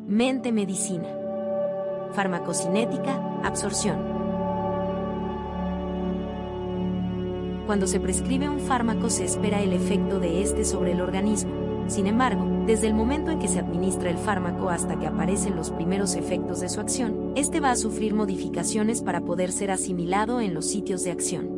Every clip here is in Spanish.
Mente medicina. Farmacocinética, absorción. Cuando se prescribe un fármaco se espera el efecto de este sobre el organismo. Sin embargo, desde el momento en que se administra el fármaco hasta que aparecen los primeros efectos de su acción, este va a sufrir modificaciones para poder ser asimilado en los sitios de acción.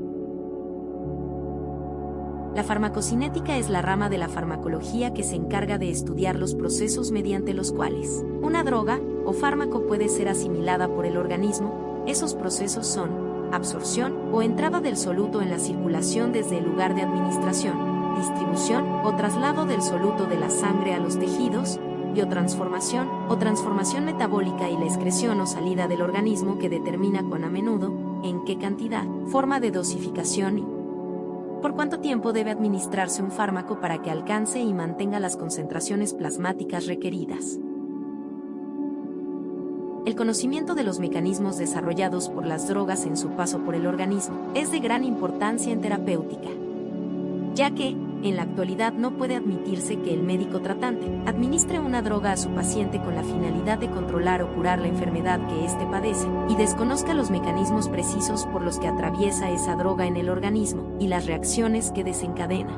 La farmacocinética es la rama de la farmacología que se encarga de estudiar los procesos mediante los cuales una droga o fármaco puede ser asimilada por el organismo. Esos procesos son absorción o entrada del soluto en la circulación desde el lugar de administración, distribución o traslado del soluto de la sangre a los tejidos, biotransformación o transformación metabólica y la excreción o salida del organismo que determina cuán a menudo, en qué cantidad, forma de dosificación y por cuánto tiempo debe administrarse un fármaco para que alcance y mantenga las concentraciones plasmáticas requeridas. El conocimiento de los mecanismos desarrollados por las drogas en su paso por el organismo es de gran importancia en terapéutica, ya que, en la actualidad no puede admitirse que el médico tratante administre una droga a su paciente con la finalidad de controlar o curar la enfermedad que éste padece, y desconozca los mecanismos precisos por los que atraviesa esa droga en el organismo y las reacciones que desencadena.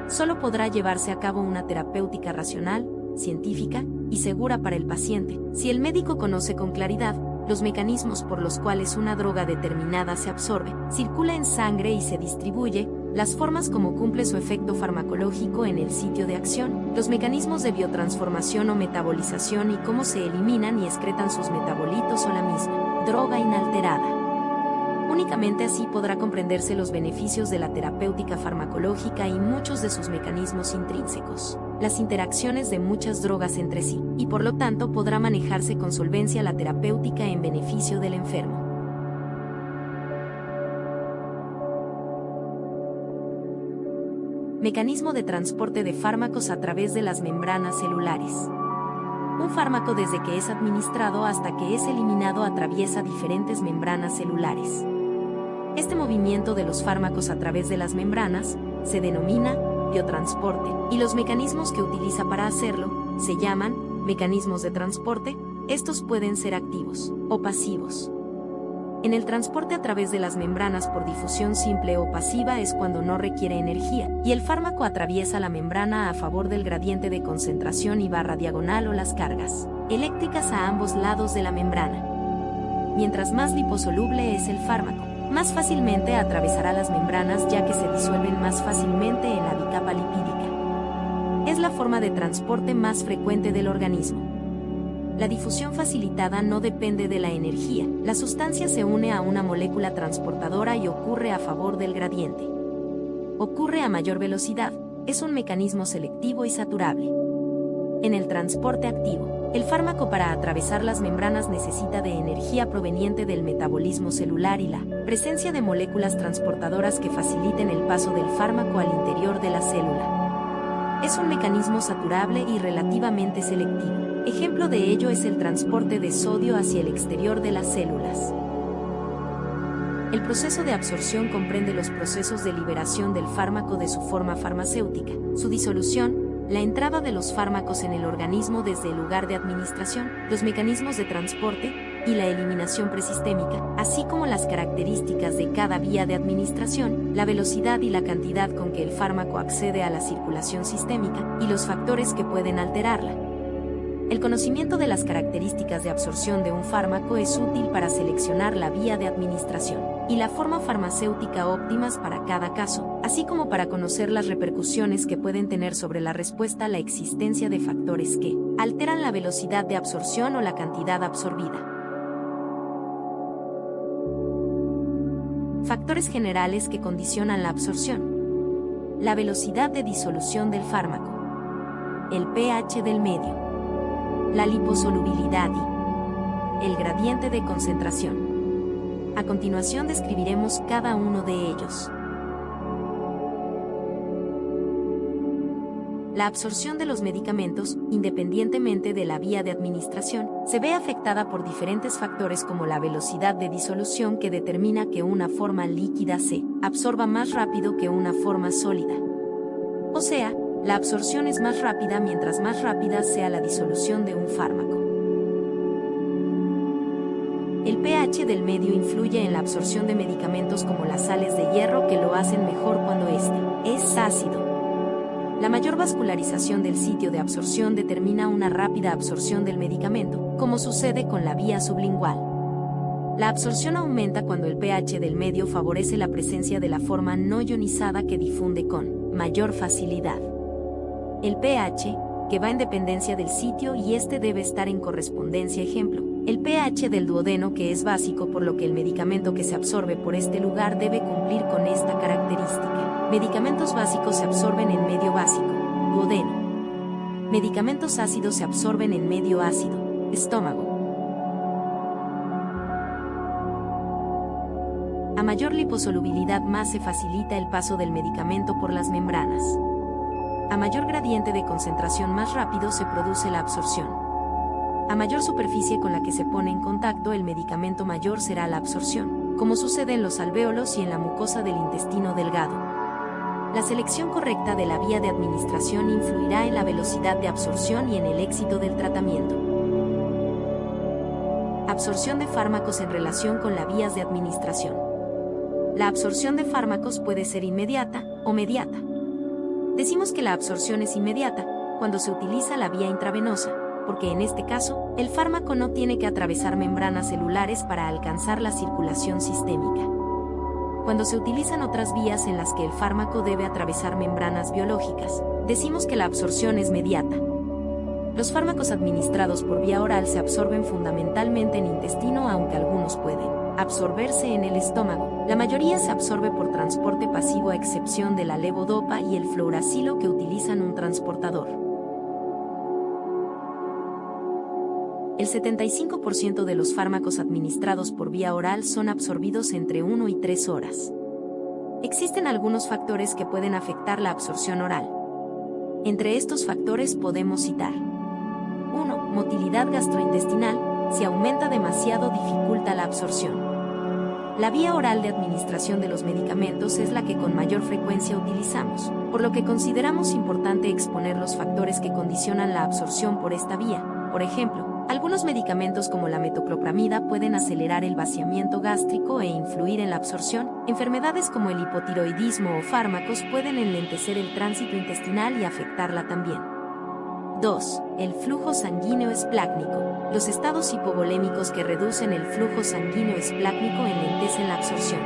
Solo podrá llevarse a cabo una terapéutica racional, científica y segura para el paciente si el médico conoce con claridad los mecanismos por los cuales una droga determinada se absorbe, circula en sangre y se distribuye, las formas como cumple su efecto farmacológico en el sitio de acción, los mecanismos de biotransformación o metabolización y cómo se eliminan y excretan sus metabolitos o la misma droga inalterada. Únicamente así podrá comprenderse los beneficios de la terapéutica farmacológica y muchos de sus mecanismos intrínsecos, las interacciones de muchas drogas entre sí, y por lo tanto podrá manejarse con solvencia la terapéutica en beneficio del enfermo. Mecanismo de transporte de fármacos a través de las membranas celulares. Un fármaco desde que es administrado hasta que es eliminado atraviesa diferentes membranas celulares. Este movimiento de los fármacos a través de las membranas se denomina biotransporte, y los mecanismos que utiliza para hacerlo se llaman mecanismos de transporte. Estos pueden ser activos o pasivos. En el transporte a través de las membranas por difusión simple o pasiva es cuando no requiere energía, y el fármaco atraviesa la membrana a favor del gradiente de concentración y barra diagonal o las cargas eléctricas a ambos lados de la membrana. Mientras más liposoluble es el fármaco, más fácilmente atravesará las membranas ya que se disuelven más fácilmente en la bicapa lipídica. Es la forma de transporte más frecuente del organismo. La difusión facilitada no depende de la energía, la sustancia se une a una molécula transportadora y ocurre a favor del gradiente. Ocurre a mayor velocidad, es un mecanismo selectivo y saturable. En el transporte activo, el fármaco para atravesar las membranas necesita de energía proveniente del metabolismo celular y la presencia de moléculas transportadoras que faciliten el paso del fármaco al interior de la célula. Es un mecanismo saturable y relativamente selectivo. Ejemplo de ello es el transporte de sodio hacia el exterior de las células. El proceso de absorción comprende los procesos de liberación del fármaco de su forma farmacéutica, su disolución, la entrada de los fármacos en el organismo desde el lugar de administración, los mecanismos de transporte y la eliminación presistémica, así como las características de cada vía de administración, la velocidad y la cantidad con que el fármaco accede a la circulación sistémica y los factores que pueden alterarla. El conocimiento de las características de absorción de un fármaco es útil para seleccionar la vía de administración y la forma farmacéutica óptimas para cada caso, así como para conocer las repercusiones que pueden tener sobre la respuesta a la existencia de factores que alteran la velocidad de absorción o la cantidad absorbida. Factores generales que condicionan la absorción: la velocidad de disolución del fármaco, el pH del medio, la liposolubilidad y el gradiente de concentración. A continuación describiremos cada uno de ellos. La absorción de los medicamentos, independientemente de la vía de administración, se ve afectada por diferentes factores como la velocidad de disolución que determina que una forma líquida se absorba más rápido que una forma sólida. O sea, La absorción es más rápida mientras más rápida sea la disolución de un fármaco. El pH del medio influye en la absorción de medicamentos como las sales de hierro, que lo hacen mejor cuando este es ácido. La mayor vascularización del sitio de absorción determina una rápida absorción del medicamento, como sucede con la vía sublingual. La absorción aumenta cuando el pH del medio favorece la presencia de la forma no ionizada, que difunde con mayor facilidad. El pH, que va en dependencia del sitio, y este debe estar en correspondencia. Ejemplo, el pH del duodeno, que es básico, por lo que el medicamento que se absorbe por este lugar debe cumplir con esta característica. Medicamentos básicos se absorben en medio básico, duodeno. Medicamentos ácidos se absorben en medio ácido, estómago. A mayor liposolubilidad, más se facilita el paso del medicamento por las membranas. A mayor gradiente de concentración, más rápido se produce la absorción. A mayor superficie con la que se pone en contacto el medicamento, mayor será la absorción, como sucede en los alvéolos y en la mucosa del intestino delgado. La selección correcta de la vía de administración influirá en la velocidad de absorción y en el éxito del tratamiento. Absorción de fármacos en relación con las vías de administración. La absorción de fármacos puede ser inmediata o mediata. Decimos que la absorción es inmediata cuando se utiliza la vía intravenosa, porque en este caso, el fármaco no tiene que atravesar membranas celulares para alcanzar la circulación sistémica. Cuando se utilizan otras vías en las que el fármaco debe atravesar membranas biológicas, decimos que la absorción es mediata. Los fármacos administrados por vía oral se absorben fundamentalmente en intestino, aunque algunos pueden absorberse en el estómago. La mayoría se absorbe por transporte pasivo, a excepción de la levodopa y el fluoracilo, que utilizan un transportador. El 75% de los fármacos administrados por vía oral son absorbidos entre 1 y 3 horas. Existen algunos factores que pueden afectar la absorción oral. Entre estos factores podemos citar: 1. Motilidad gastrointestinal. Si aumenta demasiado, dificulta la absorción. La vía oral de administración de los medicamentos es la que con mayor frecuencia utilizamos, por lo que consideramos importante exponer los factores que condicionan la absorción por esta vía. Por ejemplo, algunos medicamentos como la metoclopramida pueden acelerar el vaciamiento gástrico e influir en la absorción. Enfermedades como el hipotiroidismo o fármacos pueden enlentecer el tránsito intestinal y afectarla también. 2. El flujo sanguíneo esplácnico. Los estados hipovolémicos que reducen el flujo sanguíneo esplácnico enlentecen la absorción.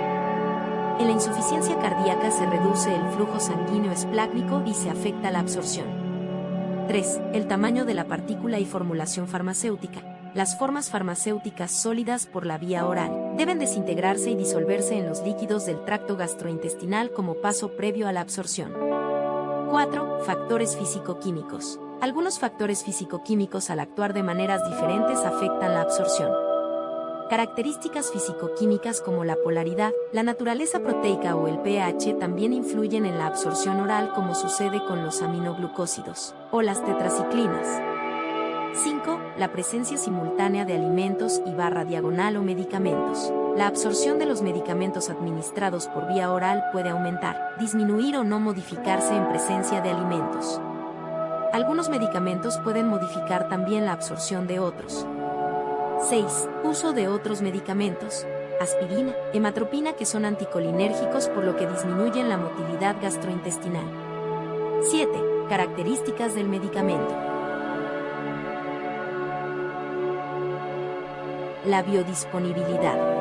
En la insuficiencia cardíaca se reduce el flujo sanguíneo esplácnico y se afecta la absorción. 3. El tamaño de la partícula y formulación farmacéutica. Las formas farmacéuticas sólidas por la vía oral deben desintegrarse y disolverse en los líquidos del tracto gastrointestinal como paso previo a la absorción. 4. Factores físico-químicos. Algunos factores físico-químicos, al actuar de maneras diferentes, afectan la absorción. Características físico-químicas como la polaridad, la naturaleza proteica o el pH también influyen en la absorción oral, como sucede con los aminoglucósidos o las tetraciclinas. 5. La presencia simultánea de alimentos /diagonal o medicamentos. La absorción de los medicamentos administrados por vía oral puede aumentar, disminuir o no modificarse en presencia de alimentos. Algunos medicamentos pueden modificar también la absorción de otros. 6. Uso de otros medicamentos. Aspirina, hematropina, que son anticolinérgicos, por lo que disminuyen la motilidad gastrointestinal. 7. Características del medicamento. La biodisponibilidad.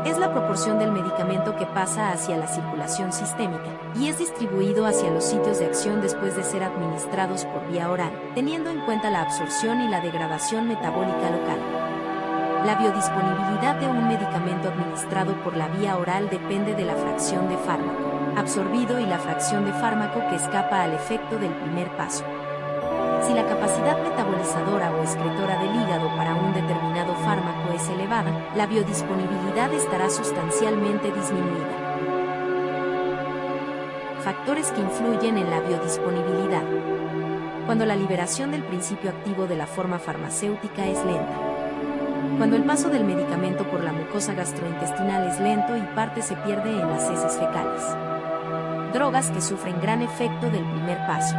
Es la proporción del medicamento que pasa hacia la circulación sistémica y es distribuido hacia los sitios de acción después de ser administrados por vía oral, teniendo en cuenta la absorción y la degradación metabólica local. La biodisponibilidad de un medicamento administrado por la vía oral depende de la fracción de fármaco absorbido y la fracción de fármaco que escapa al efecto del primer paso. Si la capacidad metabolizadora o excretora del hígado para un determinado fármaco es elevada, la biodisponibilidad estará sustancialmente disminuida. Factores que influyen en la biodisponibilidad. Cuando la liberación del principio activo de la forma farmacéutica es lenta. Cuando el paso del medicamento por la mucosa gastrointestinal es lento y parte se pierde en las heces fecales. Drogas que sufren gran efecto del primer paso.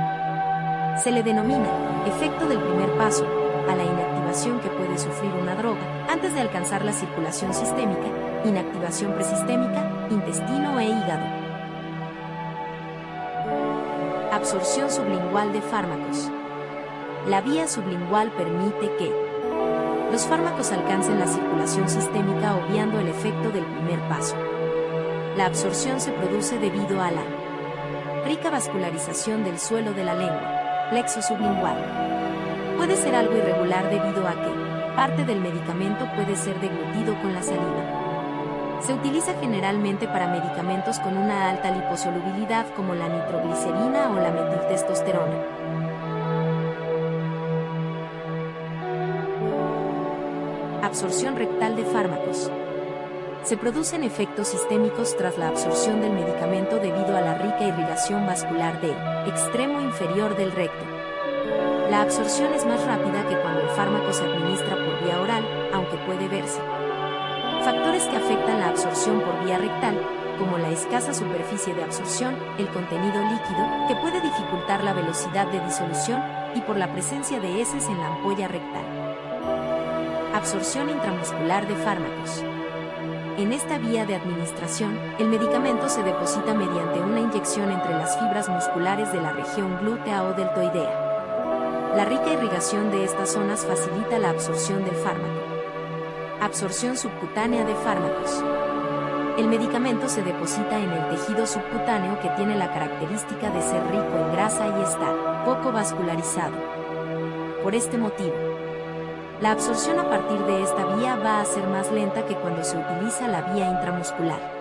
Se le denomina efecto del primer paso a la inactivación que puede sufrir una droga antes de alcanzar la circulación sistémica, inactivación presistémica, intestino e hígado. Absorción sublingual de fármacos. La vía sublingual permite que los fármacos alcancen la circulación sistémica obviando el efecto del primer paso. La absorción se produce debido a la rica vascularización del suelo de la lengua, plexo sublingual. Puede ser algo irregular debido a que parte del medicamento puede ser deglutido con la saliva. Se utiliza generalmente para medicamentos con una alta liposolubilidad como la nitroglicerina o la metiltestosterona. Absorción rectal de fármacos. Se producen efectos sistémicos tras la absorción del medicamento debido a la rica irrigación vascular del extremo inferior del recto. La absorción es más rápida que cuando el fármaco se administra por vía oral, aunque puede verse. Factores que afectan la absorción por vía rectal, como la escasa superficie de absorción, el contenido líquido, que puede dificultar la velocidad de disolución, y por la presencia de heces en la ampolla rectal. Absorción intramuscular de fármacos. En esta vía de administración, el medicamento se deposita mediante una inyección entre las fibras musculares de la región glútea o deltoidea. La rica irrigación de estas zonas facilita la absorción del fármaco. Absorción subcutánea de fármacos. El medicamento se deposita en el tejido subcutáneo que tiene la característica de ser rico en grasa y estar poco vascularizado. Por este motivo, la absorción a partir de esta vía va a ser más lenta que cuando se utiliza la vía intramuscular.